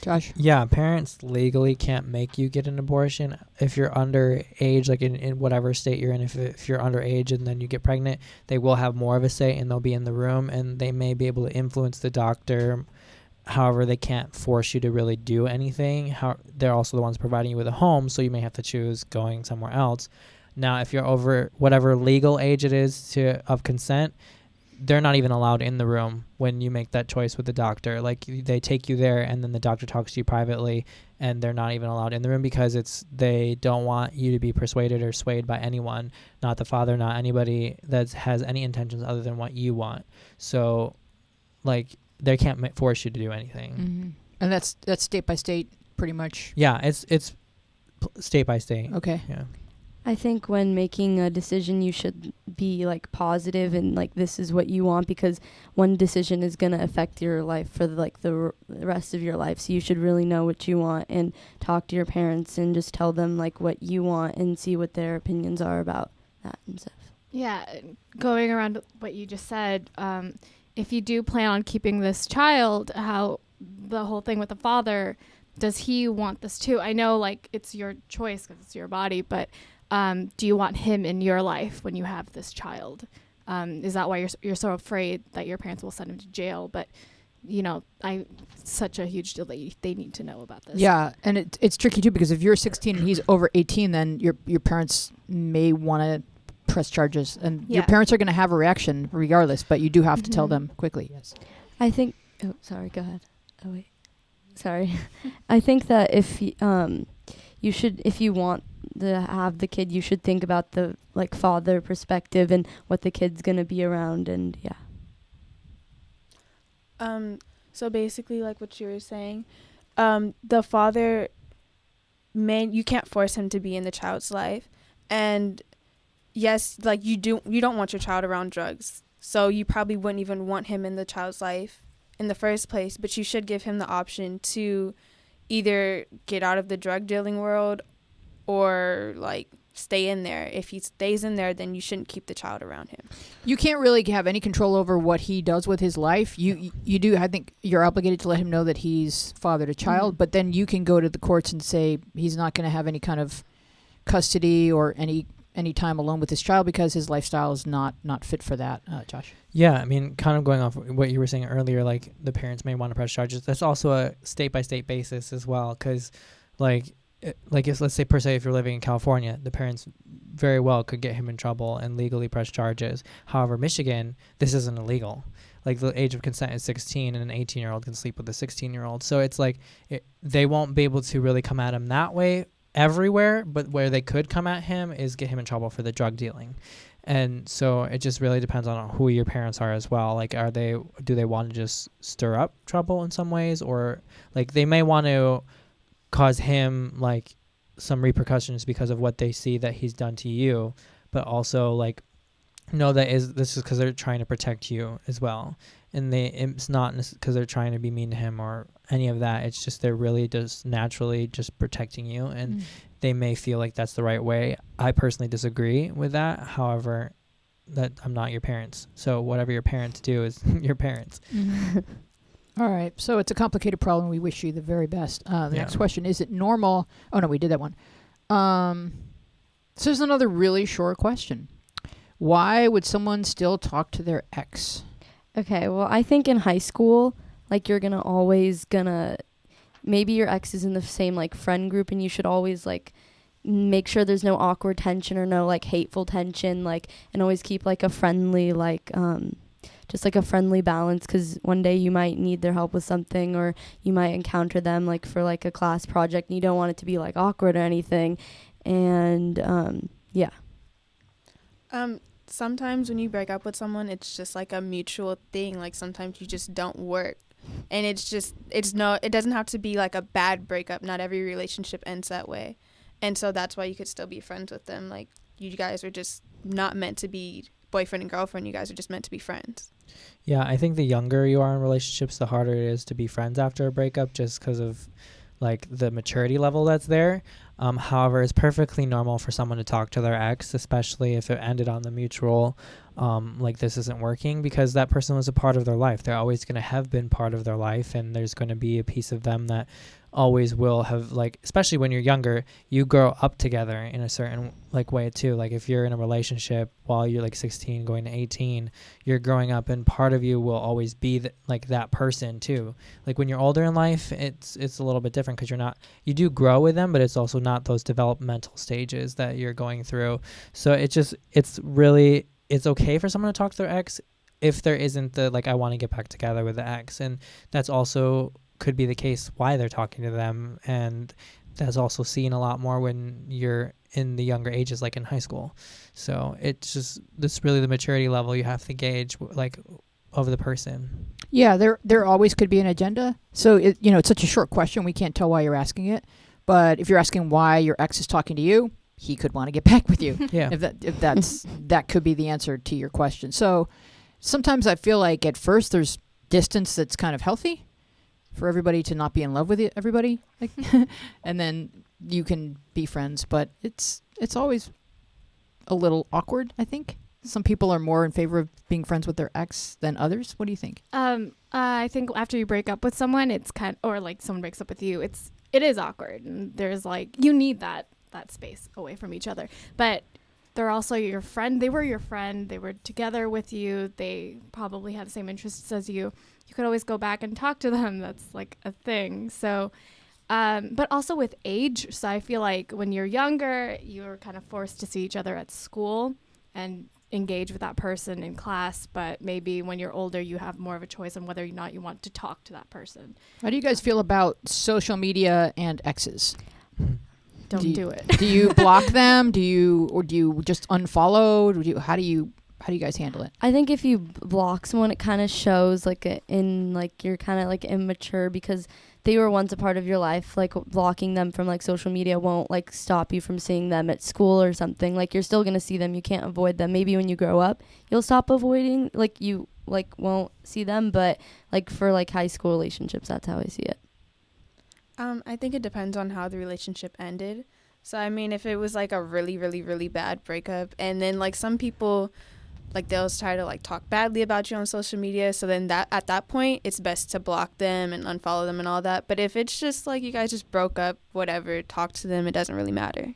Josh? Yeah, parents legally can't make you get an abortion. If you're underage, like in whatever state you're in, if you're underage and then you get pregnant, they will have more of a say and they'll be in the room and they may be able to influence the doctor. However, they can't force you to really do anything. They're also the ones providing you with a home, so you may have to choose going somewhere else. Now, if you're over whatever legal age it is of consent, they're not even allowed in the room when you make that choice with the doctor. Like they take you there and then the doctor talks to you privately and they're not even allowed in the room because they don't want you to be persuaded or swayed by anyone, not the father, not anybody that has any intentions other than what you want. So like they can't force you to do anything. Mm-hmm. And that's state by state pretty much. Yeah, it's state by state. Okay. Yeah. I think when making a decision, you should be like positive and like this is what you want because one decision is gonna affect your life for the rest of your life. So you should really know what you want and talk to your parents and just tell them like what you want and see what their opinions are about that and stuff. Yeah, going around what you just said, if you do plan on keeping this child, how the whole thing with the father, does he want this too? I know like it's your choice because it's your body, but do you want him in your life when you have this child? Is that why you're so afraid that your parents will send him to jail? But such a huge deal that they need to know about this. Yeah, and it's tricky too because if you're 16 and he's over 18, then your parents may want to press charges, and your parents are going to have a reaction regardless. But you do have to tell them quickly. Yes. I think. Oh, sorry. Go ahead. Oh wait. Sorry. I think that if you should, if you want to have the kid, you should think about the like father perspective and what the kid's gonna be around, and yeah. So basically, like what you were saying, the father, you can't force him to be in the child's life, and yes, like you don't want your child around drugs, so you probably wouldn't even want him in the child's life in the first place. But you should give him the option to either get out of the drug dealing world or like stay in there. If he stays in there, then you shouldn't keep the child around him. You can't really have any control over what he does with his life. You do. I think you're obligated to let him know that he's father to child, but then you can go to the courts and say he's not going to have any kind of custody or any time alone with his child because his lifestyle is not fit for that. Josh? Yeah, I mean, kind of going off what you were saying earlier, like the parents may want to press charges. That's also a state-by-state basis as well, because let's say per se if you're living in California, the parents very well could get him in trouble and legally press charges. However, Michigan, this isn't illegal. Like the age of consent is 16 and an 18-year-old can sleep with a 16-year-old. So it's like they won't be able to really come at him that way everywhere, but where they could come at him is get him in trouble for the drug dealing. And so it just really depends on who your parents are as well. Like, do they want to just stir up trouble in some ways, or like they may want to cause him like some repercussions because of what they see that he's done to you, but also like know that this is because they're trying to protect you as well, and it's not because they're trying to be mean to him or any of that. It's just they're really just naturally just protecting you, and they may feel like that's the right way. I personally disagree with that. However, that I'm not your parents, so whatever your parents do is your parents. All right, so it's a complicated problem. We wish you the very best. The next question, is it normal? Oh, no, we did that one. So there's another really short question. Why would someone still talk to their ex? Okay, well, I think in high school, like you're maybe your ex is in the same like friend group, and you should always like make sure there's no awkward tension or no like hateful tension, like, and always keep like a friendly just like a friendly balance, because one day you might need their help with something, or you might encounter them like for like a class project and you don't want it to be like awkward or anything. And sometimes when you break up with someone, it's just like a mutual thing. Like sometimes you just don't work. And it doesn't have to be like a bad breakup. Not every relationship ends that way. And so that's why you could still be friends with them. Like, you guys are just not meant to be boyfriend and girlfriend. You guys are just meant to be friends. Yeah, I think the younger you are in relationships, the harder it is to be friends after a breakup, just because of like the maturity level that's there. However, it's perfectly normal for someone to talk to their ex, especially if it ended on the mutual, like this isn't working, because that person was a part of their life. They're always going to have been part of their life, and there's going to be a piece of them that always will have, like, especially when you're younger, you grow up together in a certain like way too. Like if you're in a relationship while you're like 16 going to 18, you're growing up, and part of you will always be like that person too. Like when you're older in life, it's a little bit different, because you do grow with them, but it's also not those developmental stages that you're going through. So it's okay for someone to talk to their ex if there isn't the like I want to get back together with the ex, and that's also could be the case why they're talking to them, and that's also seen a lot more when you're in the younger ages, like in high school. So it's really the maturity level you have to gauge like of the person. Yeah, there always could be an agenda. So it's such a short question, we can't tell why you're asking it. But if you're asking why your ex is talking to you, he could want to get back with you. Yeah. If that's that could be the answer to your question. So sometimes I feel like at first there's distance that's kind of healthy for everybody to not be in love with everybody, like, and then you can be friends. But it's always a little awkward, I think. Some people are more in favor of being friends with their ex than others. What do you think? I think after you break up with someone, or like someone breaks up with you, it is awkward, and there's like you need that space away from each other. But they're also your friend. They were your friend. They were together with you. They probably had the same interests as you. You could always go back and talk to them. That's like a thing. So, but also with age. So I feel like when you're younger, you're kind of forced to see each other at school and engage with that person in class. But maybe when you're older, you have more of a choice on whether or not you want to talk to that person. How do you guys feel about social media and exes? Don't do it. Do you block them? Do you just unfollow? How do you guys handle it? I think if you block someone, it kind of shows like you're kind of like immature, because they were once a part of your life. Like blocking them from like social media won't like stop you from seeing them at school or something. Like you're still going to see them. You can't avoid them. Maybe when you grow up, you'll stop avoiding, like you like won't see them, but like for like high school relationships, that's how I see it. I think it depends on how the relationship ended. So, I mean, if it was like a really, really, really bad breakup, and then like some people, like they'll try to like talk badly about you on social media. So then at that point, it's best to block them and unfollow them and all that. But if it's just like you guys just broke up, whatever, talk to them, it doesn't really matter.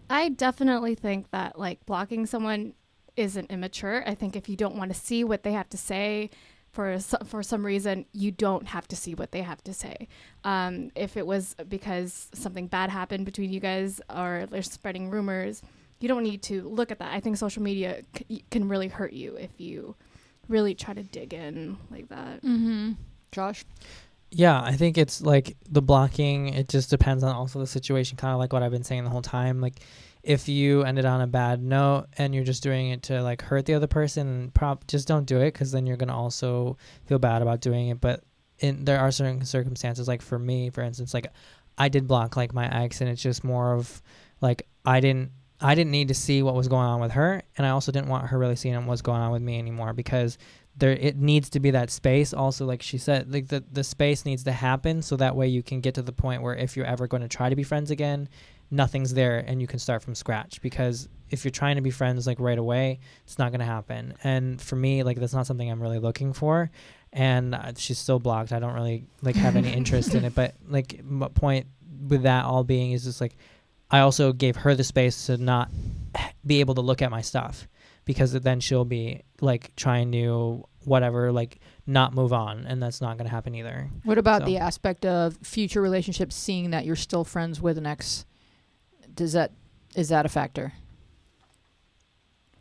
I definitely think that like blocking someone isn't immature. I think if you don't want to see what they have to say, for some reason, you don't have to see what they have to say. If it was because something bad happened between you guys, or they're spreading rumors, you don't need to look at that. I think social media can really hurt you if you really try to dig in like that. Mm-hmm. Josh? Yeah, I think it's like the blocking, it just depends on also the situation, kind of like what I've been saying the whole time. Like if you ended on a bad note and you're just doing it to like hurt the other person, just don't do it, because then you're going to also feel bad about doing it. But there are certain circumstances, like for me, for instance, like I did block like my ex, and it's just more of like I didn't need to see what was going on with her, and I also didn't want her really seeing what's going on with me anymore, because it needs to be that space. Also, like she said, like the space needs to happen, so that way you can get to the point where if you're ever going to try to be friends again, nothing's there and you can start from scratch. Because if you're trying to be friends like right away, it's not going to happen. And for me, like that's not something I'm really looking for. And she's still blocked. I don't really like have any interest in it. But like my point with that all being is just like I also gave her the space to not be able to look at my stuff, because then she'll be like trying to whatever, like not move on, and that's not going to happen either. What about the aspect of future relationships, seeing that you're still friends with an ex? Is that a factor?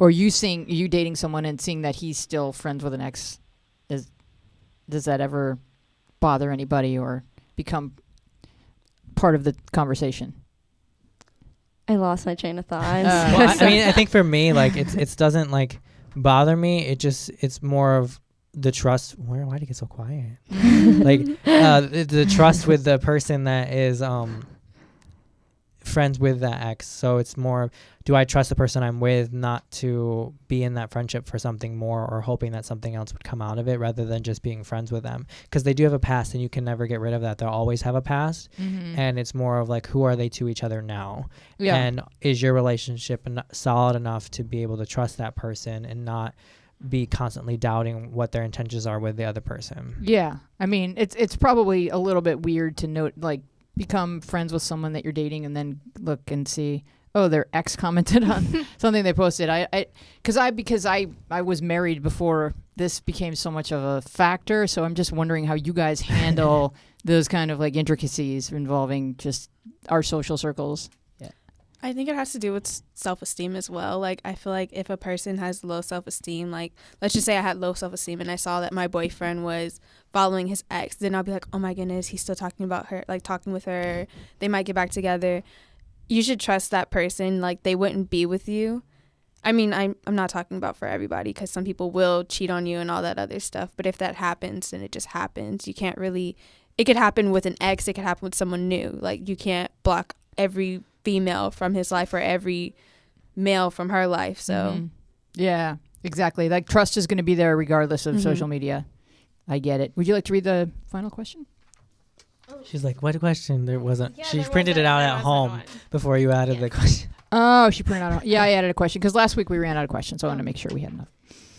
Or you dating someone and seeing that he's still friends with an ex, does that ever bother anybody or become part of the conversation? I lost my train of thought. Well, I mean, I think for me, like it doesn't like bother me. It's more of the trust. Why did it get so quiet? Like the trust with the person that is friends with that ex. So it's more, do I trust the person I'm with not to be in that friendship for something more, or hoping that something else would come out of it, rather than just being friends with them, because they do have a past and you can never get rid of that. They'll always have a past. And it's more of like, who are they to each other now? And is your relationship solid enough to be able to trust that person and not be constantly doubting what their intentions are with the other person? I mean, it's probably a little bit weird to note, like, become friends with someone that you're dating and then look and see, oh, their ex commented on something they posted. Because I was married before this became so much of a factor, so I'm just wondering how you guys handle those kind of like intricacies involving just our social circles. I think it has to do with self-esteem as well. Like, I feel like if a person has low self-esteem, like, let's just say I had low self-esteem and I saw that my boyfriend was following his ex, then I'll be like, oh my goodness, he's still talking about her, like talking with her. They might get back together. You should trust that person. Like, they wouldn't be with you. I mean, I'm not talking about for everybody, because some people will cheat on you and all that other stuff. But if that happens, then it just happens. You can't really, it could happen with an ex. It could happen with someone new. Like, you can't block every female from his life or every male from her life. So yeah, exactly. Like, trust is going to be there regardless of social media. I get it. Would you like to read the final question? She's like, what question? There wasn't. Yeah, She there printed it wasn't- out there at wasn't home one. before you added the question. Oh, she printed out. Yeah, I added a question because last week we ran out of questions, so I want to make sure we had enough.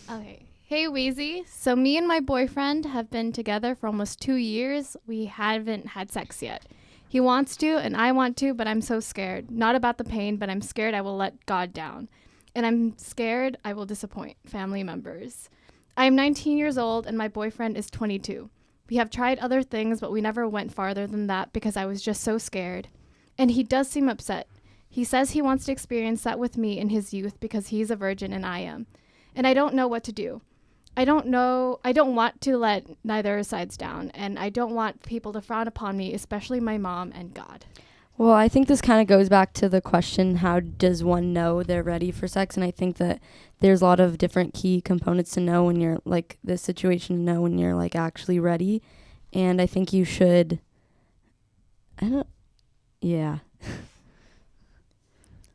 Okay. Hey, Wheezy. So me and my boyfriend have been together for almost 2 years. We haven't had sex yet. He wants to, and I want to, but I'm so scared. Not about the pain, but I'm scared I will let God down. And I'm scared I will disappoint family members. I am 19 years old, and my boyfriend is 22. We have tried other things, but we never went farther than that because I was just so scared. And he does seem upset. He says he wants to experience that with me in his youth because he's a virgin and I am. And I don't know what to do. I don't want to let neither sides down, and I don't want people to frown upon me, especially my mom and God. Well, I think this kind of goes back to the question, how does one know they're ready for sex? And I think that there's a lot of different key components to know when you're, like, this situation, to know when you're, like, actually ready. And I think you should, yeah.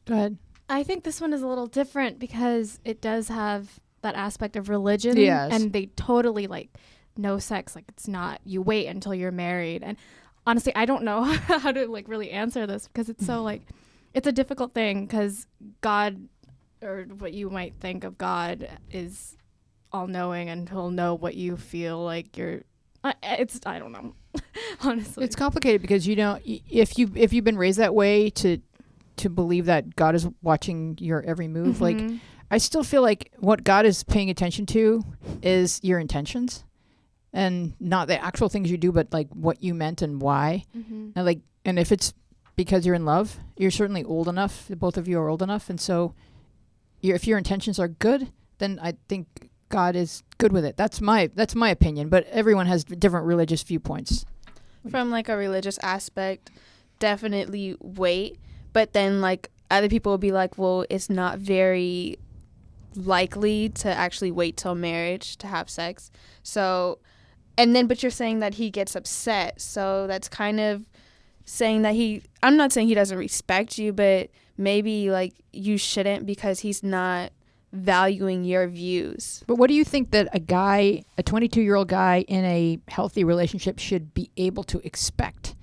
Go ahead. I think this one is a little different because it does have that aspect of religion. Yes. And they totally, like, no sex. Like, it's not, you wait until you're married. And honestly, I don't know how to, like, really answer this because it's so, like, it's a difficult thing because God, or what you might think of God, is all-knowing, and he'll know what you feel like you're, I don't know. Honestly. It's complicated because you don't, if you've been raised that way to believe that God is watching your every move, like, I still feel like what God is paying attention to is your intentions and not the actual things you do, but like what you meant and why. And if it's because you're in love, you're certainly old enough. Both of you are old enough. And so if your intentions are good, then I think God is good with it. That's my opinion, but everyone has different religious viewpoints. from like a religious aspect, definitely wait. But then like other people will be like, well, it's not very likely to actually wait till marriage to have sex. So, and then, but you're saying that he gets upset. So that's kind of saying that I'm not saying he doesn't respect you, but maybe like you shouldn't because he's not valuing your views. But what do you think that a 22-year-old guy in a healthy relationship should be able to expect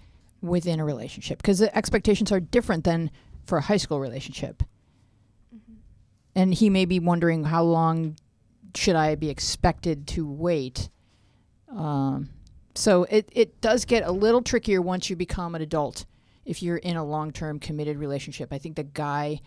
within a relationship? Because the expectations are different than for a high school relationship. And he may be wondering, how long should I be expected to wait? So it does get a little trickier once you become an adult. If you're in a long-term committed relationship, I think the guy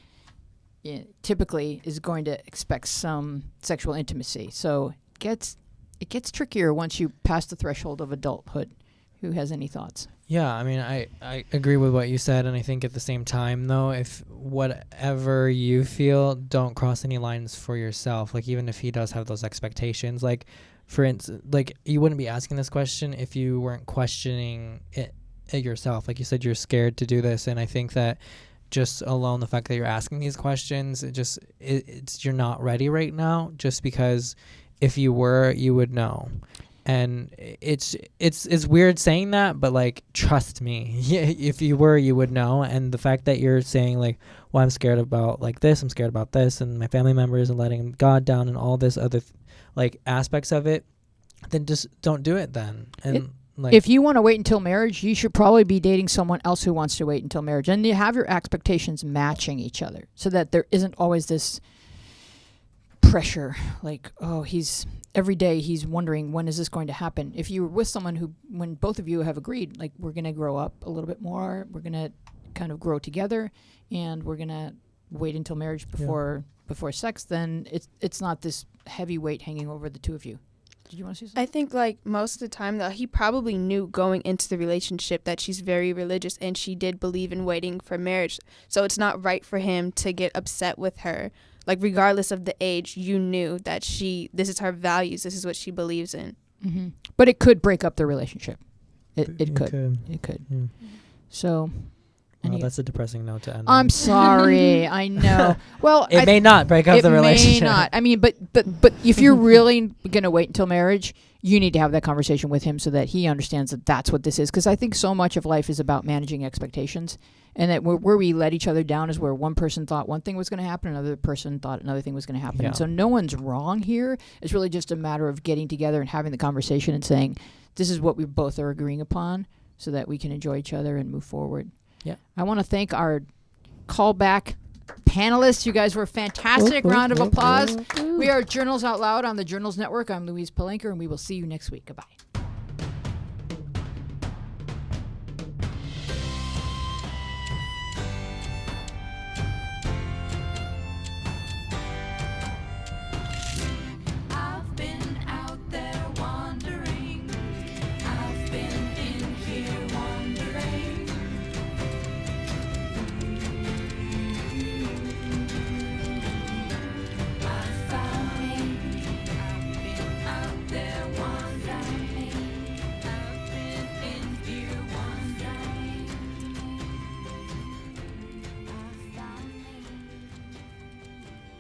typically is going to expect some sexual intimacy. So it gets trickier once you pass the threshold of adulthood. Who has any thoughts? Yeah, I mean, I agree with what you said, and I think at the same time, though, if whatever you feel, don't cross any lines for yourself. Like, even if he does have those expectations, like, for instance, like, you wouldn't be asking this question if you weren't questioning it yourself. Like you said, you're scared to do this, and I think that just alone the fact that you're asking these questions, it's you're not ready right now, just because if you were, you would know. And it's weird saying that, but like, trust me, if you were, you would know. And the fact that you're saying like, well, I'm scared about like this, I'm scared about this, and my family members and letting God down and all this other like aspects of it, then just don't do it then. And like, if you want to wait until marriage, you should probably be dating someone else who wants to wait until marriage, and you have your expectations matching each other, so that there isn't always this pressure like, oh, every day he's wondering, when is this going to happen? If you were with someone who, when both of you have agreed, like, we're going to grow up a little bit more, we're going to kind of grow together, and we're going to wait until marriage before sex, then it's not this heavy weight hanging over the two of you. Did you want to say something? I think, like, most of the time, though, he probably knew going into the relationship that she's very religious and she did believe in waiting for marriage. So it's not right for him to get upset with her. Like, regardless of the age, you knew that this is her values, this is what she believes in. Mm-hmm. But it could break up the relationship. It could. It could. Mm. So... Well, that's a depressing note to end I'm on. sorry. I know. Well, it may not break up the relationship. It may not. I mean, but if you're really going to wait until marriage, you need to have that conversation with him so that he understands that that's what this is. Because I think so much of life is about managing expectations, and that where we let each other down is where one person thought one thing was going to happen, another person thought another thing was going to happen. Yeah. And so no one's wrong here. It's really just a matter of getting together and having the conversation and saying, this is what we both are agreeing upon, so that we can enjoy each other and move forward. Yeah. I want to thank our callback panelists. You guys were a fantastic. Round of applause. We are Journals Out Loud on the Journals Network. I'm Louise Palenker, and we will see you next week. Goodbye.